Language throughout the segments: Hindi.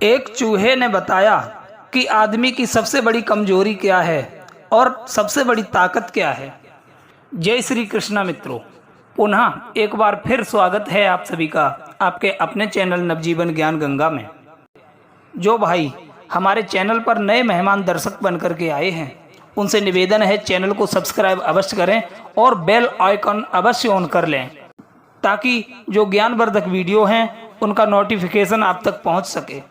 एक चूहे ने बताया कि आदमी की सबसे बड़ी कमजोरी क्या है और सबसे बड़ी ताकत क्या है। जय श्री कृष्णा मित्रों, पुनः एक बार फिर स्वागत है आप सभी का आपके अपने चैनल नवजीवन ज्ञान गंगा में। जो भाई हमारे चैनल पर नए मेहमान दर्शक बनकर के आए हैं, उनसे निवेदन है चैनल को सब्सक्राइब अवश्य करें और बेल आइकन अवश्य ऑन कर लें, ताकि जो ज्ञानवर्धक वीडियो हैं उनका नोटिफिकेशन आप तक पहुंच सके।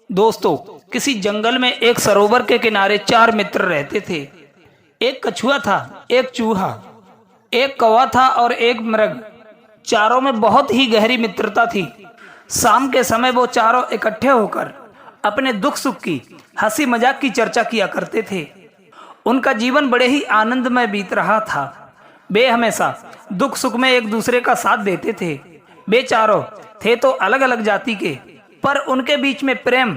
दोस्तों, किसी जंगल में एक सरोवर के किनारे 4 मित्र रहते थे। एक कछुआ था, एक चूहा, एक कौवा था और एक मृग। चारों में बहुत ही गहरी मित्रता थी। शाम के समय वो चारों इकट्ठे होकर अपने दुख सुख की, हंसी मजाक की चर्चा किया करते थे। उनका जीवन बड़े ही आनंदमय बीत रहा था। वे हमेशा दुख सुख में एक दूसरे का साथ देते थे। वे चारों थे तो अलग अलग जाति के, पर उनके बीच में प्रेम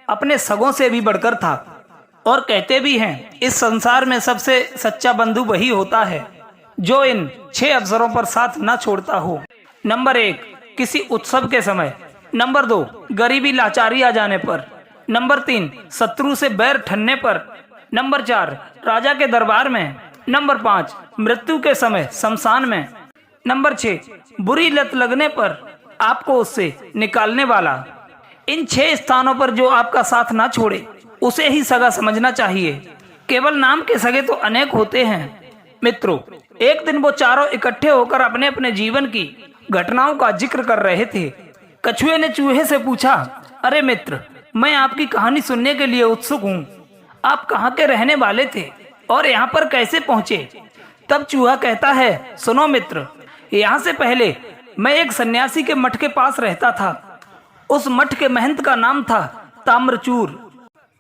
अपने सगों से भी बढ़कर था। और कहते भी हैं, इस संसार में सबसे सच्चा बंधु वही होता है जो इन 6 अवसरों पर साथ न छोड़ता हो। नंबर 1, किसी उत्सव के समय। नंबर 2, गरीबी लाचारी आ जाने पर। नंबर 3, शत्रु से बैर ठनने पर। नंबर 4, राजा के दरबार में। नंबर 5, मृत्यु के समय शमशान में। नंबर 6, बुरी लत लगने पर आपको उससे निकालने वाला। इन 6 स्थानों पर जो आपका साथ ना छोड़े, उसे ही सगा समझना चाहिए। केवल नाम के सगे तो अनेक होते हैं। मित्रों, एक दिन वो चारों इकट्ठे होकर अपने अपने जीवन की घटनाओं का जिक्र कर रहे थे। कछुए ने चूहे से पूछा, अरे मित्र, मैं आपकी कहानी सुनने के लिए उत्सुक हूँ। आप कहाँ के रहने वाले थे और यहाँ पर कैसे पहुँचे? तब चूहा कहता है, सुनो मित्र, यहाँ से पहले मैं एक सन्यासी के मठ के पास रहता था। उस मठ के महंत का नाम था ताम्रचूड़।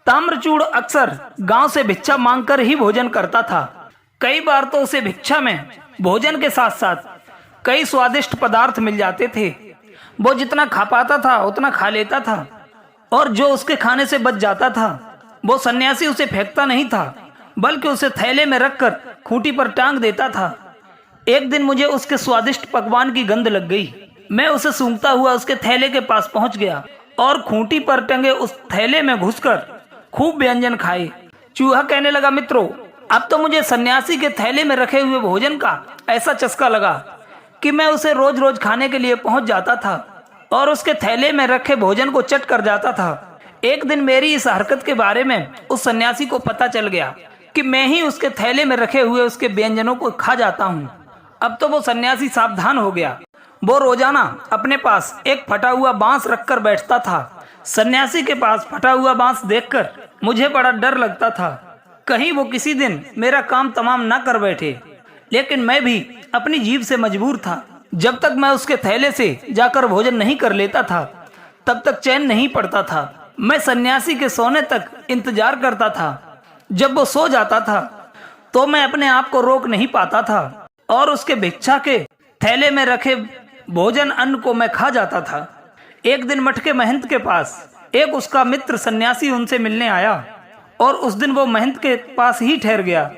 ताम्रचूड़ अक्सर गांव से भिक्षा मांगकर ही भोजन करता था। कई बार तो उसे भिक्षा में भोजन के साथ साथ कई स्वादिष्ट पदार्थ मिल जाते थे। वो जितना खा पाता था उतना खा लेता था, और जो उसके खाने से बच जाता था वो सन्यासी उसे फेंकता नहीं था, बल्कि उसे थैले में रखकर खूंटी पर टांग देता था। एक दिन मुझे उसके स्वादिष्ट पकवान की गंध लग गई। मैं उसे सूंघता हुआ उसके थैले के पास पहुंच गया और खूंटी पर टंगे उस थैले में घुसकर खूब व्यंजन खाए। चूहा कहने लगा, मित्रों, अब तो मुझे सन्यासी के थैले में रखे हुए भोजन का ऐसा चस्का लगा कि मैं उसे रोज रोज खाने के लिए पहुंच जाता था और उसके थैले में रखे भोजन को चट कर जाता था। एक दिन मेरी इस हरकत के बारे में उस सन्यासी को पता चल गया कि मैं ही उसके थैले में रखे हुए उसके व्यंजनों को खा जाता हूँ। अब तो वो सन्यासी सावधान हो गया। वो रोजाना अपने पास एक फटा हुआ बांस रखकर बैठता था। सन्यासी के पास फटा हुआ बांस देखकर मुझे बड़ा डर लगता था, कहीं वो किसी दिन मेरा काम तमाम ना कर बैठे। लेकिन मैं भी अपनी जीभ से मजबूर था। जब तक मैं उसके थैले से जाकर भोजन नहीं कर लेता था, तब तक चैन नहीं पड़ता था। मैं सन्यासी के सोने तक इंतजार करता था। जब वो सो जाता था तो मैं अपने आप को रोक नहीं पाता था और उसके भिक्षा के थैले में रखे भोजन अन्न को मैं खा जाता था। एक दिन मठ के महंत के पास एक उसका मित्र सन्यासी उनसे मिलने आया और उस दिन वो महंत के पास ही ठहर गया।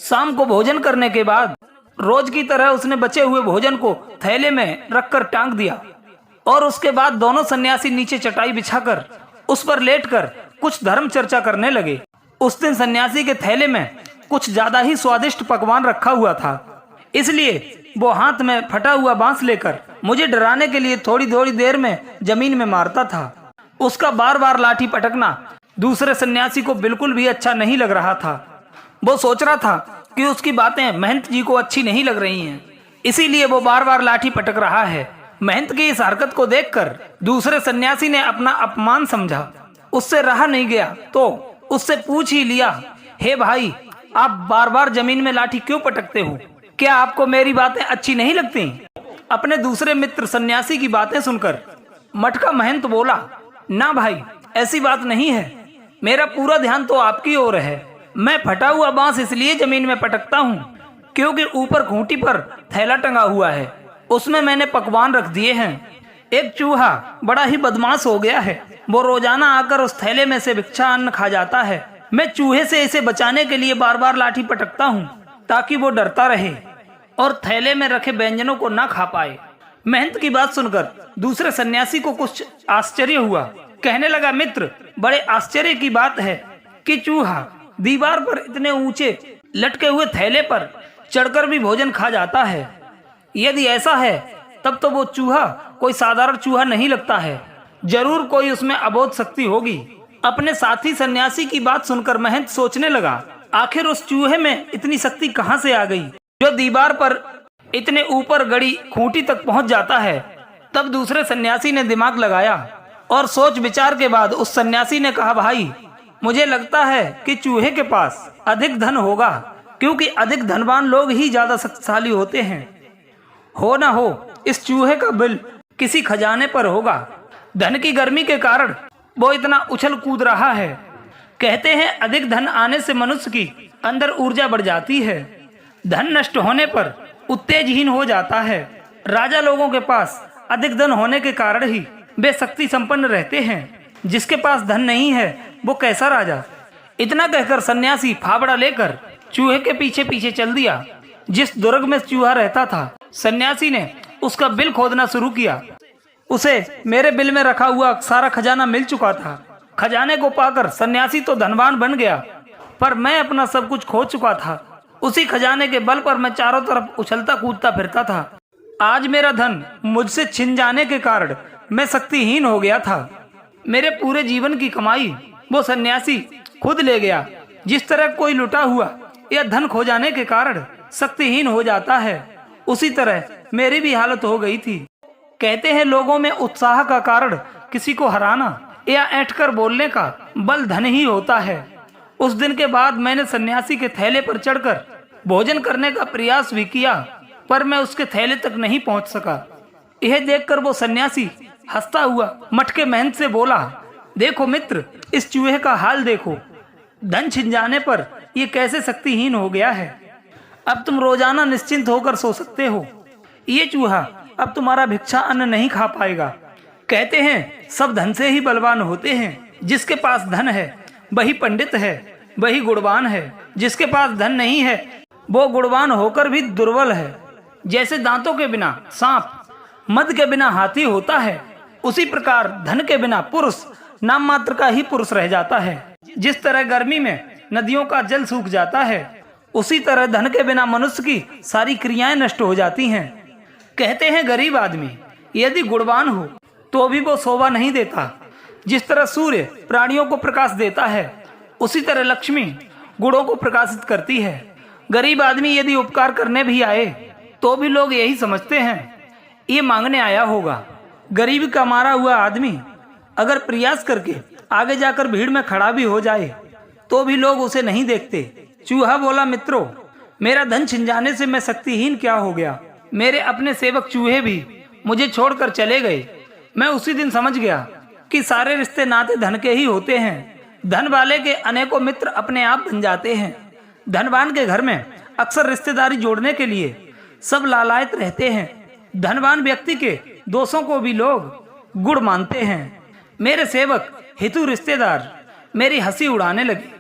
शाम को भोजन करने के बाद रोज की तरह उसने बचे हुए भोजन को थैले में रखकर टांग दिया और उसके बाद दोनों सन्यासी नीचे चटाई बिछाकर उस पर लेटकर कुछ धर्म चर्चा करने लगे। उस दिन सन्यासी के थैले में कुछ ज्यादा ही स्वादिष्ट पकवान रखा हुआ था, इसलिए वो हाथ में फटा हुआ बांस लेकर मुझे डराने के लिए थोड़ी थोड़ी देर में जमीन में मारता था। उसका बार बार लाठी पटकना दूसरे सन्यासी को बिल्कुल भी अच्छा नहीं लग रहा था। वो सोच रहा था कि उसकी बातें महंत जी को अच्छी नहीं लग रही हैं, इसीलिए वो बार बार लाठी पटक रहा है। महंत की इस हरकत को देखकर दूसरे सन्यासी ने अपना अपमान समझा। उससे रहा नहीं गया तो उससे पूछ ही लिया, हे भाई, आप बार बार जमीन में लाठी क्यों पटकते हो? क्या आपको मेरी बातें अच्छी नहीं लगती? अपने दूसरे मित्र सन्यासी की बातें सुनकर मठ का महंत बोला, ना भाई, ऐसी बात नहीं है। मेरा पूरा ध्यान तो आपकी ओर है। मैं फटा हुआ बांस इसलिए जमीन में पटकता हूँ क्योंकि ऊपर खूंटी पर थैला टंगा हुआ है, उसमें मैंने पकवान रख दिए हैं। एक चूहा बड़ा ही बदमाश हो गया है। वो रोजाना आकर उस थैले में से भिक्षा अन्न खा जाता है। मैं चूहे से इसे बचाने के लिए बार बार लाठी पटकता हूँ ताकि वो डरता रहे और थैले में रखे व्यंजनों को ना खा पाए। महंत की बात सुनकर दूसरे सन्यासी को कुछ आश्चर्य हुआ। कहने लगा, मित्र, बड़े आश्चर्य की बात है कि चूहा दीवार पर इतने ऊंचे लटके हुए थैले पर चढ़कर भी भोजन खा जाता है। यदि ऐसा है तब तो वो चूहा कोई साधारण चूहा नहीं लगता है, जरूर कोई उसमें अबोध शक्ति होगी। अपने साथी सन्यासी की बात सुनकर महंत सोचने लगा, आखिर उस चूहे में इतनी शक्ति कहाँ से आ गई जो दीवार पर इतने ऊपर गड़ी खूंटी तक पहुंच जाता है। तब दूसरे सन्यासी ने दिमाग लगाया और सोच विचार के बाद उस सन्यासी ने कहा, भाई, मुझे लगता है कि चूहे के पास अधिक धन होगा, क्योंकि अधिक धनवान लोग ही ज्यादा शक्तिशाली होते हैं। हो ना हो इस चूहे का बिल किसी खजाने पर होगा। धन की गर्मी के कारण वो इतना उछल कूद रहा है। कहते हैं अधिक धन आने से मनुष्य की अंदर ऊर्जा बढ़ जाती है, धन नष्ट होने पर उत्तेजहीन हो जाता है। राजा लोगों के पास अधिक धन होने के कारण ही वे शक्ति संपन्न रहते हैं, जिसके पास धन नहीं है वो कैसा राजा। इतना कहकर सन्यासी फावड़ा लेकर चूहे के पीछे पीछे चल दिया। जिस दुर्ग में चूहा रहता था, सन्यासी ने उसका बिल खोदना शुरू किया। उसे मेरे बिल में रखा हुआ सारा खजाना मिल चुका था। खजाने को पाकर सन्यासी तो धनवान बन गया, पर मैं अपना सब कुछ खो चुका था। उसी खजाने के बल पर मैं चारों तरफ उछलता कूदता फिरता था। आज मेरा धन मुझसे छिन जाने के कारण मैं शक्तिहीन हो गया था। मेरे पूरे जीवन की कमाई वो सन्यासी खुद ले गया। जिस तरह कोई लुटा हुआ या धन खो जाने के कारण शक्तिहीन हो जाता है, उसी तरह मेरी भी हालत हो गई थी। कहते हैं लोगों में उत्साह का कारण किसी को हराना या ऐंठकर बोलने का बल धन ही होता है। उस दिन के बाद मैंने सन्यासी के थैले पर चढ़कर भोजन करने का प्रयास भी किया, पर मैं उसके थैले तक नहीं पहुंच सका। यह देखकर वो सन्यासी हंसता हुआ मटके महंत से बोला, देखो मित्र, इस चूहे का हाल देखो, धन छिन जाने पर ये कैसे शक्तिहीन हो गया है। अब तुम रोजाना निश्चिंत होकर सो सकते हो। ये चूहा अब तुम्हारा भिक्षा अन्न नहीं खा पाएगा। कहते हैं सब धन से ही बलवान होते हैं। जिसके पास धन है वही पंडित है, वही गुणवान है। जिसके पास धन नहीं है वो गुणवान होकर भी दुर्बल है। जैसे दांतों के बिना सांप, मद के बिना हाथी होता है, उसी प्रकार धन के बिना पुरुष नाम मात्र का ही पुरुष रह जाता है। जिस तरह गर्मी में नदियों का जल सूख जाता है, उसी तरह धन के बिना मनुष्य की सारी क्रियाएं नष्ट हो जाती हैं। कहते हैं गरीब आदमी यदि गुणवान हो तो भी वो शोभा नहीं देता। जिस तरह सूर्य प्राणियों को प्रकाश देता है, उसी तरह लक्ष्मी गुणों को प्रकाशित करती है। गरीब आदमी यदि उपकार करने भी आए तो भी लोग यही समझते हैं ये मांगने आया होगा। गरीब का मारा हुआ आदमी अगर प्रयास करके आगे जाकर भीड़ में खड़ा भी हो जाए तो भी लोग उसे नहीं देखते। चूहा बोला, मित्रों, मेरा धन छिन जाने से मैं शक्तिहीन क्या हो गया। मेरे अपने सेवक चूहे भी मुझे छोड़कर चले गए। मैं उसी दिन समझ गया कि सारे रिश्ते नाते धन के ही होते हैं। धन वाले के अनेकों मित्र अपने आप बन जाते हैं। धनवान के घर में अक्सर रिश्तेदारी जोड़ने के लिए सब लालायत रहते हैं। धनवान व्यक्ति के दोषों को भी लोग गुण मानते हैं। मेरे सेवक हितु रिश्तेदार मेरी हंसी उड़ाने लगे,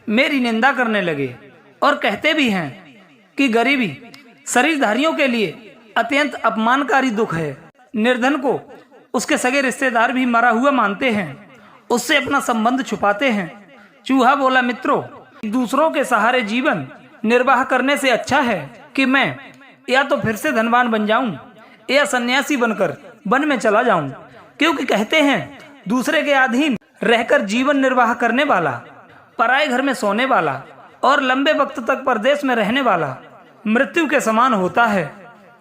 मेरी निंदा करने लगे और कहते भी हैं कि गरीबी शरीरधारियों के लिए अत्यंत अपमानकारी दुख है। निर्धन को उसके सगे रिश्तेदार भी मरा हुआ मानते हैं, उससे अपना संबंध छुपाते हैं। चूहा बोला, मित्रों, दूसरों के सहारे जीवन निर्वाह करने से अच्छा है कि मैं या तो फिर से धनवान बन जाऊं या सन्यासी बनकर वन में चला जाऊं। क्योंकि कहते हैं दूसरे के अधीन रहकर जीवन निर्वाह करने वाला, पराए घर में सोने वाला और लंबे वक्त तक परदेश में रहने वाला मृत्यु के समान होता है।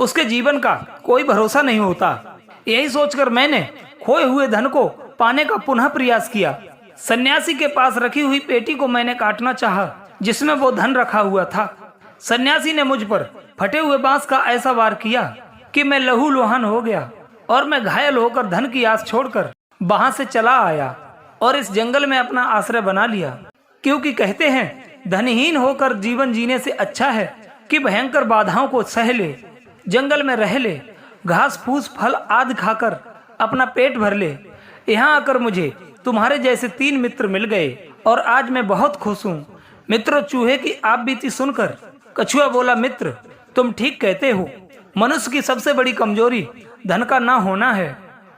उसके जीवन का कोई भरोसा नहीं होता। यही सोचकर मैंने खोए हुए धन को पाने का पुनः प्रयास किया। सन्यासी के पास रखी हुई पेटी को मैंने काटना चाहा जिसमें वो धन रखा हुआ था। सन्यासी ने मुझ पर फटे हुए बांस का ऐसा वार किया कि मैं लहूलुहान हो गया और मैं घायल होकर धन की आस छोड़कर वहां से चला आया और इस जंगल में अपना आश्रय बना लिया। क्योंकि कहते हैं धनहीन होकर जीवन जीने से अच्छा है कि भयंकर बाधाओं को सह ले, जंगल में रह ले, घास फूस फल आदि खाकर अपना पेट भर ले। यहाँ आकर मुझे तुम्हारे जैसे 3 मित्र मिल गए और आज मैं बहुत खुश हूँ। मित्रों, चूहे की आप बीती सुनकर कछुआ बोला, मित्र, तुम ठीक कहते हो। मनुष्य की सबसे बड़ी कमजोरी धन का ना होना है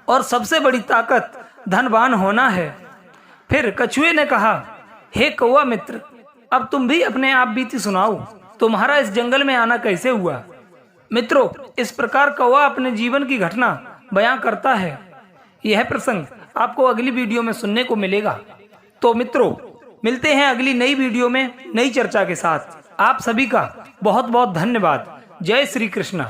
और सबसे बड़ी ताकत धनवान होना है। फिर कछुए ने कहा, हे कौवा मित्र, अब तुम भी अपने आप बीती सुनाओ, तुम्हारा इस जंगल में आना कैसे हुआ। मित्रों, इस प्रकार कौवा अपने जीवन की घटना बयां करता है। यह प्रसंग आपको अगली वीडियो में सुनने को मिलेगा। तो मित्रों, मिलते हैं अगली नई वीडियो में नई चर्चा के साथ। आप सभी का बहुत बहुत धन्यवाद। जय श्री कृष्ण।